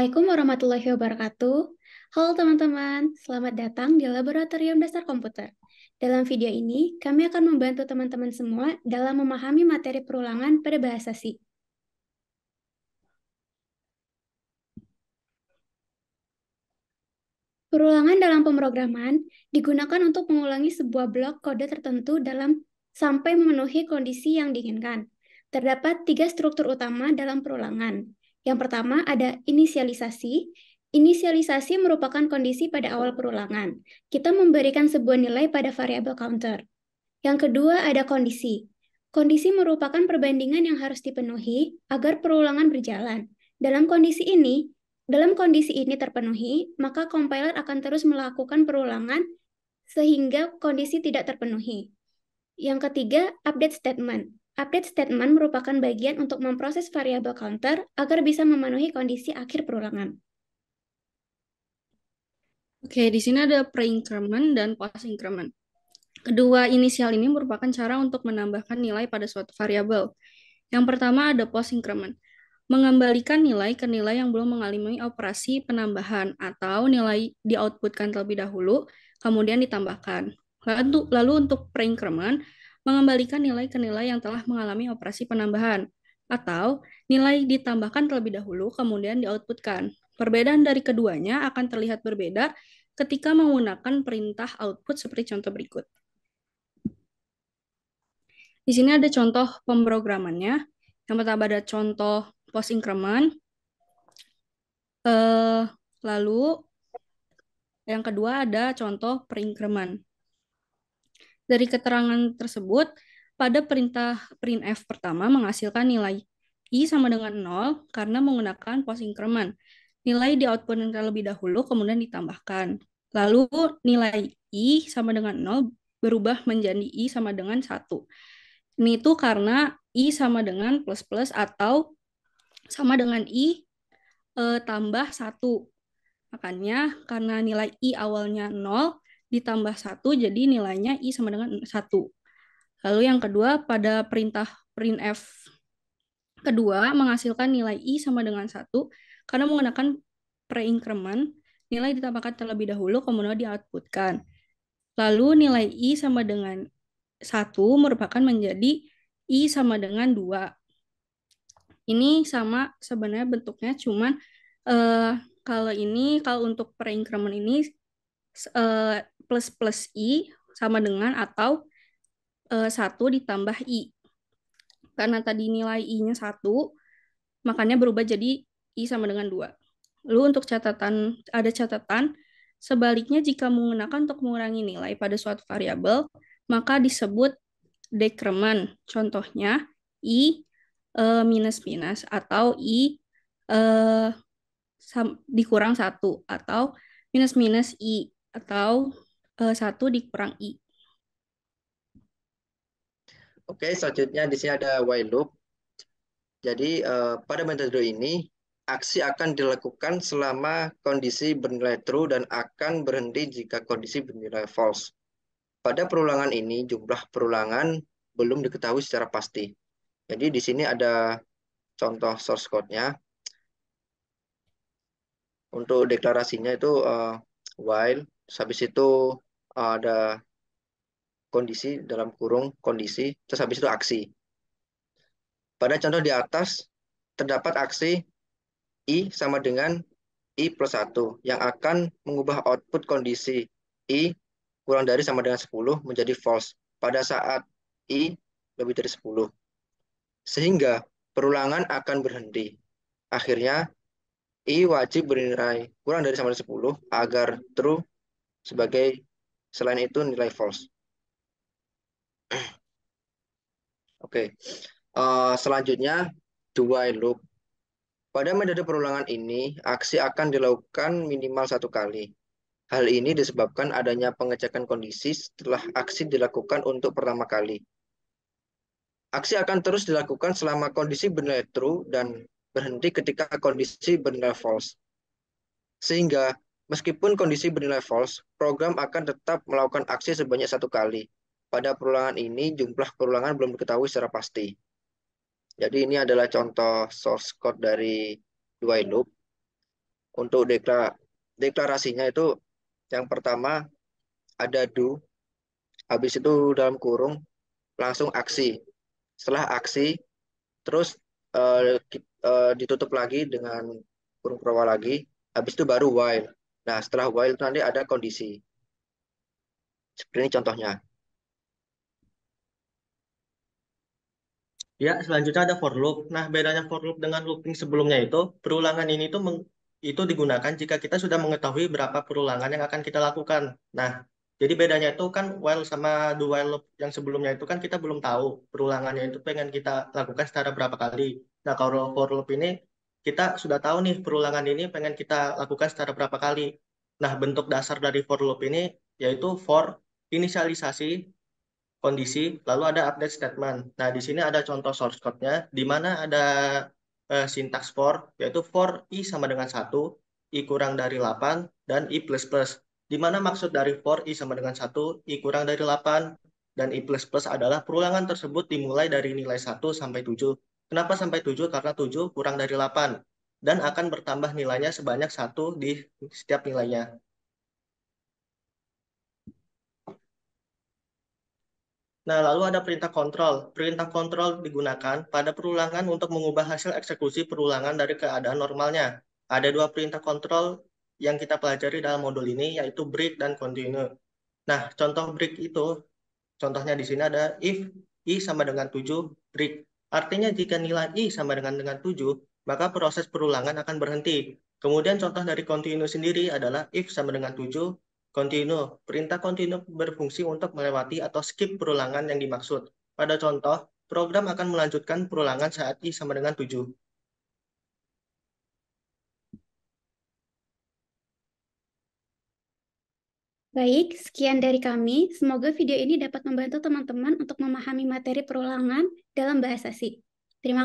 Assalamualaikum warahmatullahi wabarakatuh. Halo teman-teman, selamat datang di Laboratorium Dasar Komputer. Dalam video ini, kami akan membantu teman-teman semua dalam memahami materi perulangan pada bahasa C. Perulangan dalam pemrograman digunakan untuk mengulangi sebuah blok kode tertentu sampai memenuhi kondisi yang diinginkan. Terdapat tiga struktur utama dalam perulangan. Yang pertama ada inisialisasi. Inisialisasi merupakan kondisi pada awal perulangan. Kita memberikan sebuah nilai pada variabel counter. Yang kedua ada kondisi. Kondisi merupakan perbandingan yang harus dipenuhi agar perulangan berjalan. Dalam kondisi ini terpenuhi, maka compiler akan terus melakukan perulangan sehingga kondisi tidak terpenuhi. Yang ketiga, update statement. Update statement merupakan bagian untuk memproses variabel counter agar bisa memenuhi kondisi akhir perulangan. Oke, di sini ada pre-increment dan post-increment. Kedua inisial ini merupakan cara untuk menambahkan nilai pada suatu variabel. Yang pertama ada post-increment, mengembalikan nilai ke nilai yang belum mengalami operasi penambahan atau nilai di-outputkan terlebih dahulu, kemudian ditambahkan. Lalu untuk pre-increment, mengembalikan nilai ke nilai yang telah mengalami operasi penambahan atau nilai ditambahkan terlebih dahulu, kemudian di-outputkan. Perbedaan dari keduanya akan terlihat berbeda ketika menggunakan perintah output seperti contoh berikut. Di sini ada contoh pemrogramannya. Yang pertama ada contoh post increment. Lalu yang kedua ada contoh per increment. Dari keterangan tersebut, pada perintah printf pertama menghasilkan nilai i sama dengan 0 karena menggunakan post increment. Nilai di output terlebih dahulu kemudian ditambahkan. Lalu nilai i sama dengan 0 berubah menjadi i sama dengan 1. Ini itu karena i sama dengan plus plus atau sama dengan i tambah 1. Makanya karena nilai i awalnya 0 ditambah 1 jadi nilainya i sama dengan 1. Lalu yang kedua pada perintah printf kedua menghasilkan nilai i sama dengan 1 karena menggunakan pre-increment, nilai ditambahkan terlebih dahulu kemudian di-outputkan. Lalu nilai i sama dengan 1 merupakan menjadi i sama dengan 2. Ini sama sebenarnya bentuknya, cuman eh, kalau untuk per increment ini plus plus i sama dengan atau 1 ditambah i. Karena tadi nilai i-nya 1, makanya berubah jadi i sama dengan 2. Lalu untuk ada catatan, sebaliknya jika menggunakan untuk mengurangi nilai pada suatu variabel, maka disebut decrement. Contohnya, i minus minus atau i eh, dikurang 1 atau minus minus i atau 1 dikurang i. Oke, selanjutnya di sini ada while loop. Jadi pada metode ini aksi akan dilakukan selama kondisi bernilai true dan akan berhenti jika kondisi bernilai false. Pada perulangan ini jumlah perulangan belum diketahui secara pasti. Jadi di sini ada contoh source code-nya. Untuk deklarasinya itu while, habis itu ada kondisi dalam kurung kondisi, terus habis itu aksi. Pada contoh di atas terdapat aksi I sama dengan I plus 1 yang akan mengubah output kondisi I kurang dari sama dengan 10 menjadi false pada saat I lebih dari 10. Sehingga perulangan akan berhenti. Akhirnya I wajib bernilai kurang dari sama dengan 10 agar true sebagai selain itu nilai false. Oke. Selanjutnya do while loop. Pada metode perulangan ini, aksi akan dilakukan minimal 1 kali. Hal ini disebabkan adanya pengecekan kondisi setelah aksi dilakukan untuk pertama kali. Aksi akan terus dilakukan selama kondisi bernilai true dan berhenti ketika kondisi bernilai false. Sehingga meskipun kondisi bernilai false, program akan tetap melakukan aksi sebanyak 1 kali. Pada perulangan ini, jumlah perulangan belum diketahui secara pasti. Jadi ini adalah contoh source code dari while loop. Untuk deklarasinya itu yang pertama ada do, habis itu dalam kurung langsung aksi. Setelah aksi, terus ditutup lagi dengan kurung perwa lagi, habis itu baru while. Nah, setelah while itu nanti ada kondisi. Seperti ini contohnya. Ya, selanjutnya ada for loop. Nah, bedanya for loop dengan looping sebelumnya itu, perulangan ini tuh itu digunakan jika kita sudah mengetahui berapa perulangan yang akan kita lakukan. Nah, jadi bedanya itu kan while sama do while loop yang sebelumnya itu kan kita belum tahu perulangannya itu pengen kita lakukan secara berapa kali. Nah, kalau for loop ini kita sudah tahu nih perulangan ini pengen kita lakukan secara berapa kali. Nah, bentuk dasar dari for loop ini yaitu for inisialisasi kondisi, lalu ada update statement. Nah, di sini ada contoh source code-nya, di mana ada sintaks for, yaitu for i sama dengan 1, i kurang dari 8, dan i plus plus. Di mana maksud dari for i sama dengan 1, i kurang dari 8, dan i plus plus adalah perulangan tersebut dimulai dari nilai 1 sampai 7. Kenapa sampai 7? Karena 7 kurang dari 8. Dan akan bertambah nilainya sebanyak 1 di setiap nilainya. Nah, lalu ada perintah kontrol. Perintah kontrol digunakan pada perulangan untuk mengubah hasil eksekusi perulangan dari keadaan normalnya. Ada dua perintah kontrol yang kita pelajari dalam modul ini, yaitu break dan continue. Nah, contoh break itu, contohnya di sini ada if i sama dengan 7, break. Artinya jika nilai i sama dengan 7, maka proses perulangan akan berhenti. Kemudian contoh dari continue sendiri adalah if sama dengan 7, continue. Perintah continue berfungsi untuk melewati atau skip perulangan yang dimaksud. Pada contoh, program akan melanjutkan perulangan saat i sama dengan 7. Baik, sekian dari kami. Semoga video ini dapat membantu teman-teman untuk memahami materi perulangan dalam bahasa C. Terima kasih.